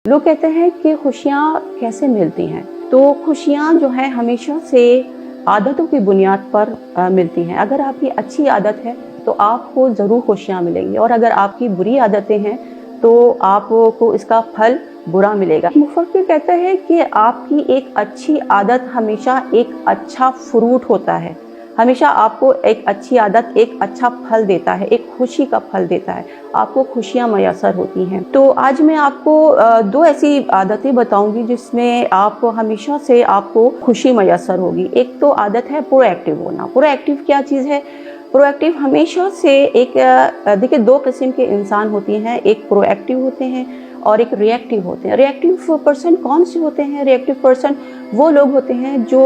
लोग कहते हैं कि खुशियाँ कैसे मिलती हैं, तो खुशियाँ जो है हमेशा से आदतों की बुनियाद पर मिलती हैं। अगर आपकी अच्छी आदत है तो आपको ज़रूर खुशियाँ मिलेंगी, और अगर आपकी बुरी आदतें हैं तो आपको इसका फल बुरा मिलेगा। मुफक्किर कहते हैं कि आपकी एक अच्छी आदत हमेशा एक अच्छा फ्रूट होता है, हमेशा आपको एक अच्छी आदत एक अच्छा फल देता है, एक खुशी का फल देता है, आपको खुशियाँ मयसर होती हैं। तो आज मैं आपको दो ऐसी आदतें बताऊंगी जिसमें आप हमेशा से आपको खुशी मयसर होगी। एक तो आदत है प्रोएक्टिव होना। प्रोएक्टिव क्या चीज़ है? प्रोएक्टिव हमेशा से एक देखिए, दो किस्म के इंसान होते हैं, एक प्रोएक्टिव होते हैं और एक रिएक्टिव होते हैं। रिएक्टिव पर्सन कौन से होते हैं? रिएक्टिव पर्सन वो लोग होते हैं जो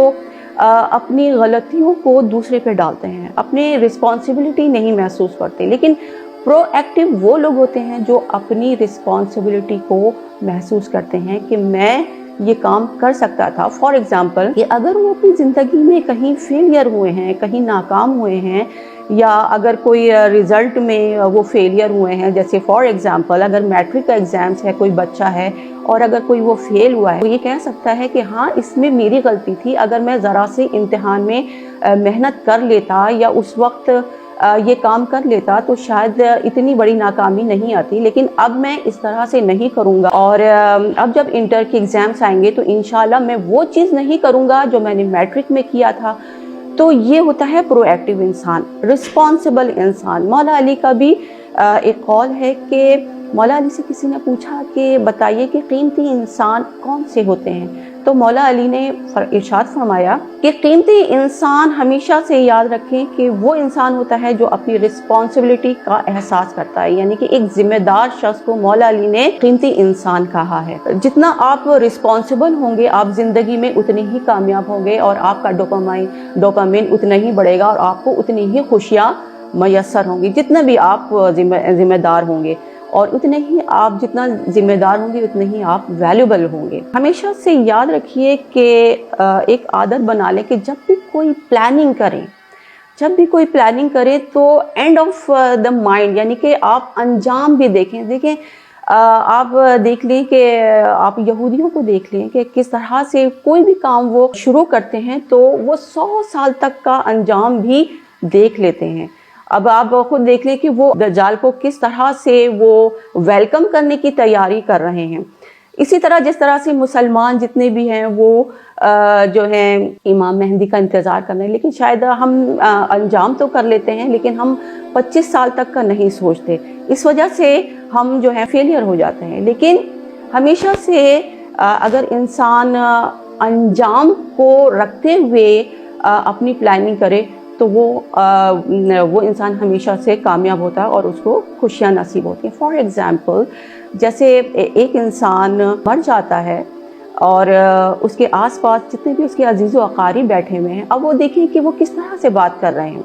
अपनी गलतियों को दूसरे पे डालते हैं, अपनी रिस्पॉन्सिबिलिटी नहीं महसूस करते। लेकिन प्रोएक्टिव वो लोग होते हैं जो अपनी रिस्पॉन्सिबिलिटी को महसूस करते हैं कि मैं ये काम कर सकता था। फॉर एग्जाम्पल कि अगर वो अपनी ज़िंदगी में कहीं फेलियर हुए हैं, कहीं नाकाम हुए हैं, या अगर कोई रिज़ल्ट में वो फेलियर हुए हैं, जैसे फॉर एग्जांपल अगर मैट्रिक का एग्ज़ाम्स है, कोई बच्चा है और अगर कोई वो फेल हुआ है, तो ये कह सकता है कि हाँ, इसमें मेरी गलती थी। अगर मैं ज़रा सी इम्तिहान में मेहनत कर लेता या उस वक्त ये काम कर लेता तो शायद इतनी बड़ी नाकामी नहीं आती। लेकिन अब मैं इस तरह से नहीं करूँगा, और अब जब इंटर के एग्ज़ाम्स आएंगे तो इंशाल्लाह मैं वो चीज़ नहीं करूँगा जो मैंने मैट्रिक में किया था। तो ये होता है प्रोएक्टिव इंसान, रिस्पॉन्सिबल इंसान। मौला अली का भी एक कौल है कि मौला अली से किसी ने पूछा कि बताइए कि कीमती इंसान कौन से होते हैं, तो मौला अली ने इरशाद फरमाया कि कीमती इंसान हमेशा से याद रखें कि वो इंसान होता है जो अपनी रिस्पॉन्सिबिलिटी का एहसास करता है। यानी कि एक जिम्मेदार शख्स को मौला अली ने कीमती इंसान कहा है। जितना आप रिस्पॉन्सिबल होंगे, आप जिंदगी में उतने ही कामयाब होंगे, और आपका डोपामिन उतना ही बढ़ेगा, और आपको उतनी ही खुशियाँ मयसर होंगी। जितना भी आप जिम्मेदार होंगे, और उतने ही आप जितना जिम्मेदार होंगे उतने ही आप वैल्यूबल होंगे। हमेशा से याद रखिए कि एक आदत बना लें कि जब भी कोई प्लानिंग करें तो एंड ऑफ द माइंड, यानी कि आप अंजाम भी देखें। आप देख लें कि आप यहूदियों को देख लें कि किस तरह से कोई भी काम वो शुरू करते हैं तो वो 100 साल तक का अंजाम भी देख लेते हैं। अब आप खुद देख लें कि वो दज्जाल को किस तरह से वो वेलकम करने की तैयारी कर रहे हैं। इसी तरह जिस तरह से मुसलमान जितने भी हैं वो जो हैं इमाम मेहंदी का इंतज़ार कर रहे हैं, लेकिन शायद हम अंजाम तो कर लेते हैं लेकिन हम 25 साल तक का नहीं सोचते। इस वजह से हम जो है फेलियर हो जाते हैं। लेकिन हमेशा से अगर इंसान अंजाम को रखते हुए अपनी प्लानिंग करे तो वो इंसान हमेशा से कामयाब होता है और उसको खुशियाँ नसीब होती हैं। फॉर एग्ज़ाम्पल जैसे एक इंसान मर जाता है और उसके आसपास जितने भी उसके अजीज़ व अक़ारीब बैठे हुए हैं, अब वो देखें कि वो किस तरह से बात कर रहे हैं।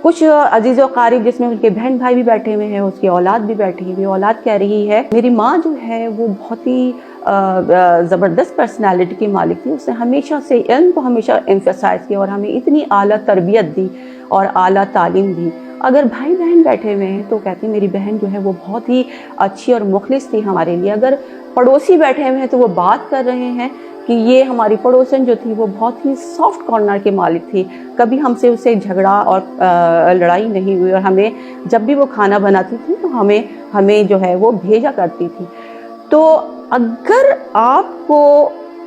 कुछ अजीज़ व अक़ारीब जिसमें उनके बहन भाई भी बैठे हुए हैं, उसकी औलाद भी बैठी हुई। औलाद कह रही है मेरी माँ जो है वो बहुत ही ज़बरदस्त पर्सनालिटी की मालिक थी, उसने हमेशा से इल्म को हमेशा एम्फसाइज़ किया और हमें इतनी आला तरबियत दी और आला तालीम दी। अगर भाई बहन बैठे हुए हैं तो कहती मेरी बहन जो है वो बहुत ही अच्छी और मुखलिस थी हमारे लिए। अगर पड़ोसी बैठे हुए हैं तो वो बात कर रहे हैं कि ये हमारी पड़ोसन जो थी वो बहुत ही सॉफ्ट कॉर्नर के मालिक थी, कभी हमसे उससे झगड़ा और लड़ाई नहीं हुई, और हमें जब भी वो खाना बनाती थी तो हमें जो है वो भेजा करती थी। तो अगर आपको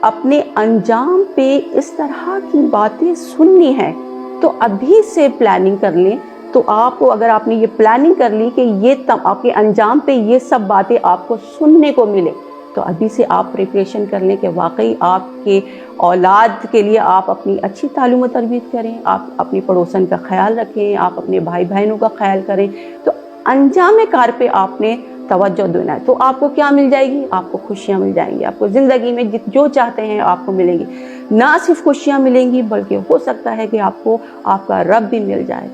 अपने अंजाम पे इस तरह की बातें सुननी है तो अभी से प्लानिंग कर लें। तो आपको अगर आपने ये प्लानिंग कर ली कि ये तब आपके अंजाम पे ये सब बातें आपको सुनने को मिले, तो अभी से आप प्रिपरेशन कर लें कि वाकई आपके औलाद के लिए आप अपनी अच्छी तालीम व तरबियत करें, आप अपनी पड़ोसन का ख्याल रखें, आप अपने भाई बहनों का ख्याल करें। तो अंजाम कार पे आपने तवज्जो देना है, तो आपको क्या मिल जाएगी? आपको खुशियाँ मिल जाएंगी। आपको ज़िंदगी में जो चाहते हैं आपको मिलेंगी। ना सिर्फ खुशियाँ मिलेंगी बल्कि हो सकता है कि आपको आपका रब भी मिल जाए।